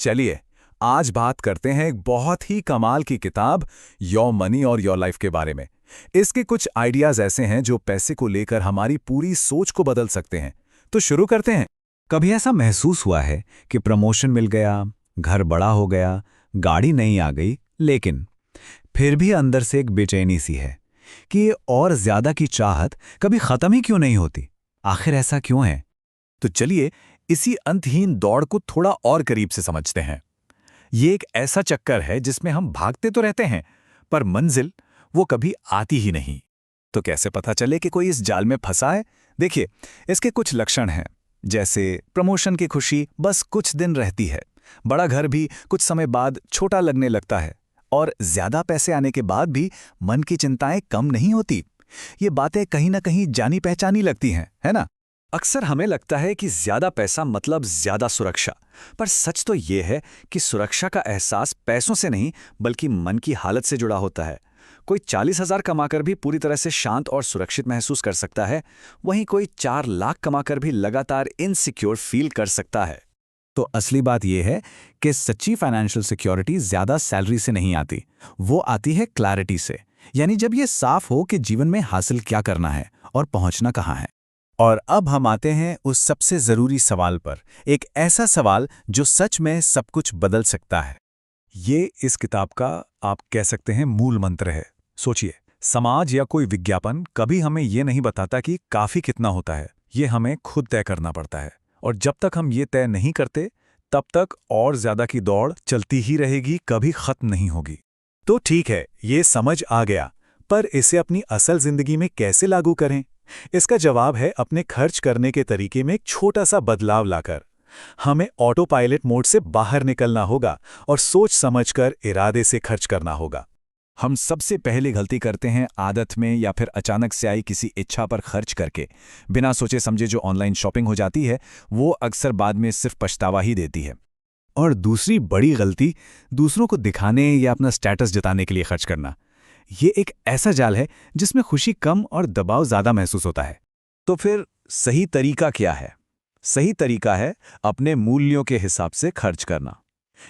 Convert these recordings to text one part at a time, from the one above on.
चलिए, आज बात करते हैं एक बहुत ही कमाल की किताब योर मनी और योर लाइफ के बारे में। इसके कुछ आइडियाज ऐसे हैं जो पैसे को लेकर हमारी पूरी सोच को बदल सकते हैं। तो शुरू करते हैं। कभी ऐसा महसूस हुआ है कि प्रमोशन मिल गया, घर बड़ा हो गया, गाड़ी नई आ गई, लेकिन फिर भी अंदर से एक बेचैनी सी है कि ये और ज्यादा की चाहत कभी खत्म ही क्यों नहीं होती? आखिर ऐसा क्यों है? तो चलिए इसी अंतहीन दौड़ को थोड़ा और करीब से समझते हैं। ये एक ऐसा चक्कर है जिसमें हम भागते तो रहते हैं, पर मंजिल वो कभी आती ही नहीं। तो कैसे पता चले कि कोई इस जाल में फंसा है? देखिए, इसके कुछ लक्षण हैं। जैसे प्रमोशन की खुशी बस कुछ दिन रहती है, बड़ा घर भी कुछ समय बाद छोटा लगने लगता है, और ज्यादा पैसे आने के बाद भी मन की चिंताएं कम नहीं होती। ये बातें कहीं ना कहीं जानी पहचानी लगती हैं, है ना? अक्सर हमें लगता है कि ज्यादा पैसा मतलब ज्यादा सुरक्षा, पर सच तो ये है कि सुरक्षा का एहसास पैसों से नहीं बल्कि मन की हालत से जुड़ा होता है। कोई 40,000 कमाकर भी पूरी तरह से शांत और सुरक्षित महसूस कर सकता है, वहीं कोई 4 लाख कमाकर भी लगातार इनसिक्योर फील कर सकता है। तो असली बात यह है कि सच्ची फाइनेंशियल सिक्योरिटी ज्यादा सैलरी से नहीं आती, वो आती है क्लैरिटी से। यानी जब ये साफ हो कि जीवन में हासिल क्या करना है और पहुंचना कहाँ है। और अब हम आते हैं उस सबसे जरूरी सवाल पर, एक ऐसा सवाल जो सच में सब कुछ बदल सकता है। ये इस किताब का आप कह सकते हैं मूल मंत्र है। सोचिए, समाज या कोई विज्ञापन कभी हमें ये नहीं बताता कि काफी कितना होता है। ये हमें खुद तय करना पड़ता है, और जब तक हम ये तय नहीं करते तब तक और ज्यादा की दौड़ चलती ही रहेगी, कभी खत्म नहीं होगी। तो ठीक है, ये समझ आ गया, पर इसे अपनी असल जिंदगी में कैसे लागू करें? इसका जवाब है अपने खर्च करने के तरीके में एक छोटा सा बदलाव लाकर। हमें ऑटो पायलट मोड से बाहर निकलना होगा और सोच समझकर इरादे से खर्च करना होगा। हम सबसे पहले गलती करते हैं आदत में या फिर अचानक से आई किसी इच्छा पर खर्च करके। बिना सोचे समझे जो ऑनलाइन शॉपिंग हो जाती है, वो अक्सर बाद में सिर्फ पछतावा ही देती है। और दूसरी बड़ी गलती, दूसरों को दिखाने या अपना स्टेटस जताने के लिए खर्च करना। ये एक ऐसा जाल है जिसमें खुशी कम और दबाव ज्यादा महसूस होता है। तो फिर सही तरीका क्या है? सही तरीका है अपने मूल्यों के हिसाब से खर्च करना,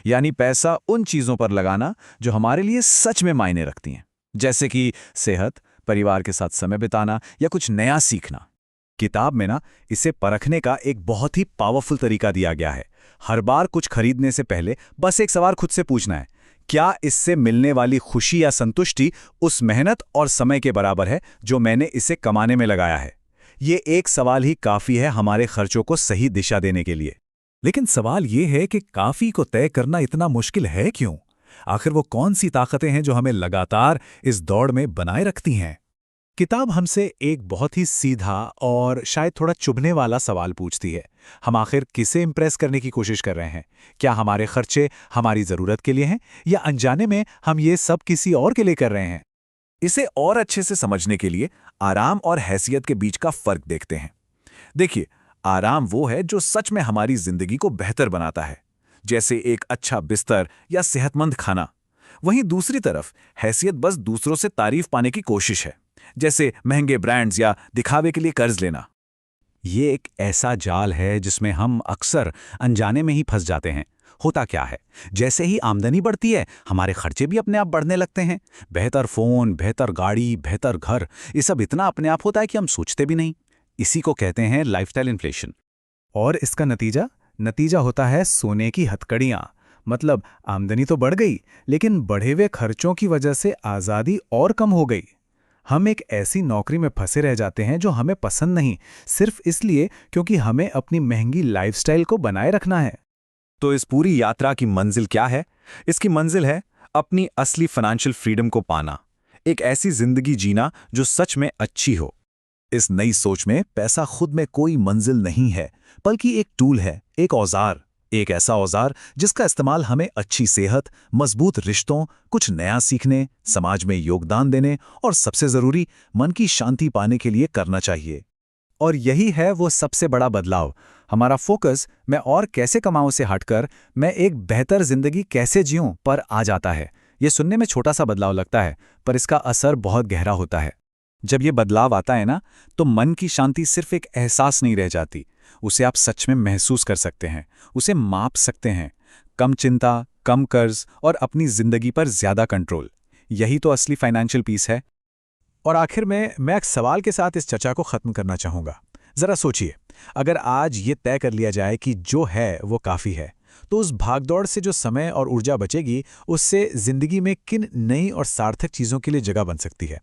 यानी पैसा उन चीजों पर लगाना जो हमारे लिए सच में मायने रखती हैं, जैसे कि सेहत, परिवार के साथ समय बिताना या कुछ नया सीखना। किताब में इसे परखने का एक बहुत ही पावरफुल तरीका दिया गया है। हर बार कुछ खरीदने से पहले बस एक सवाल खुद से पूछना है, क्या इससे मिलने वाली खुशी या संतुष्टि उस मेहनत और समय के बराबर है जो मैंने इसे कमाने में लगाया है? ये एक सवाल ही काफी है हमारे खर्चों को सही दिशा देने के लिए। लेकिन सवाल ये है कि काफी को तय करना इतना मुश्किल है क्यों? आखिर वो कौन सी ताकतें हैं जो हमें लगातार इस दौड़ में बनाए रखती हैं? किताब हमसे एक बहुत ही सीधा और शायद थोड़ा चुभने वाला सवाल पूछती है। हम आखिर किसे इम्प्रेस करने की कोशिश कर रहे हैं? क्या हमारे खर्चे हमारी जरूरत के लिए हैं, या अनजाने में हम ये सब किसी और के लिए कर रहे हैं? इसे और अच्छे से समझने के लिए आराम और हैसियत के बीच का फर्क देखते हैं। देखिए, आराम वो है जो सच में हमारी जिंदगी को बेहतर बनाता है, जैसे एक अच्छा बिस्तर या सेहतमंद खाना। वहीं दूसरी तरफ हैसियत बस दूसरों से तारीफ पाने की कोशिश है, जैसे महंगे ब्रांड्स या दिखावे के लिए कर्ज लेना। ये एक ऐसा जाल है जिसमें हम अक्सर अनजाने में ही फंस जाते हैं। होता क्या है, जैसे ही आमदनी बढ़ती है, हमारे खर्चे भी अपने आप बढ़ने लगते हैं। बेहतर फोन, बेहतर गाड़ी, बेहतर घर, ये सब इतना अपने आप होता है कि हम सोचते भी नहीं। इसी को कहते हैं लाइफस्टाइल इन्फ्लेशन। और इसका नतीजा होता है सोने की हथकड़ियां। मतलब आमदनी तो बढ़ गई, लेकिन बढ़े हुए खर्चों की वजह से आज़ादी और कम हो गई। हम एक ऐसी नौकरी में फंसे रह जाते हैं जो हमें पसंद नहीं, सिर्फ इसलिए क्योंकि हमें अपनी महंगी लाइफस्टाइल को बनाए रखना है। तो इस पूरी यात्रा की मंजिल क्या है? इसकी मंजिल है अपनी असली फाइनेंशियल फ्रीडम को पाना, एक ऐसी जिंदगी जीना जो सच में अच्छी हो। इस नई सोच में पैसा खुद में कोई मंजिल नहीं है, बल्कि एक टूल है, एक औजार। एक ऐसा औजार जिसका इस्तेमाल हमें अच्छी सेहत, मजबूत रिश्तों, कुछ नया सीखने, समाज में योगदान देने और सबसे जरूरी मन की शांति पाने के लिए करना चाहिए। और यही है वो सबसे बड़ा बदलाव। हमारा फोकस मैं और कैसे कमाऊं से हटकर मैं एक बेहतर जिंदगी कैसे जीऊं पर आ जाता है। ये सुनने में छोटा सा बदलाव लगता है, पर इसका असर बहुत गहरा होता है। जब ये बदलाव आता है तो मन की शांति सिर्फ एक एहसास नहीं रह जाती, उसे आप सच में महसूस कर सकते हैं, उसे माप सकते हैं। कम चिंता, कम कर्ज और अपनी जिंदगी पर ज्यादा कंट्रोल। यही तो असली फाइनेंशियल पीस है। और आखिर में मैं एक सवाल के साथ इस चर्चा को खत्म करना चाहूंगा। जरा सोचिए, अगर आज ये तय कर लिया जाए कि जो है वो काफी है, तो उस भागदौड़ से जो समय और ऊर्जा बचेगी, उससे जिंदगी में किन नई और सार्थक चीजों के लिए जगह बन सकती है।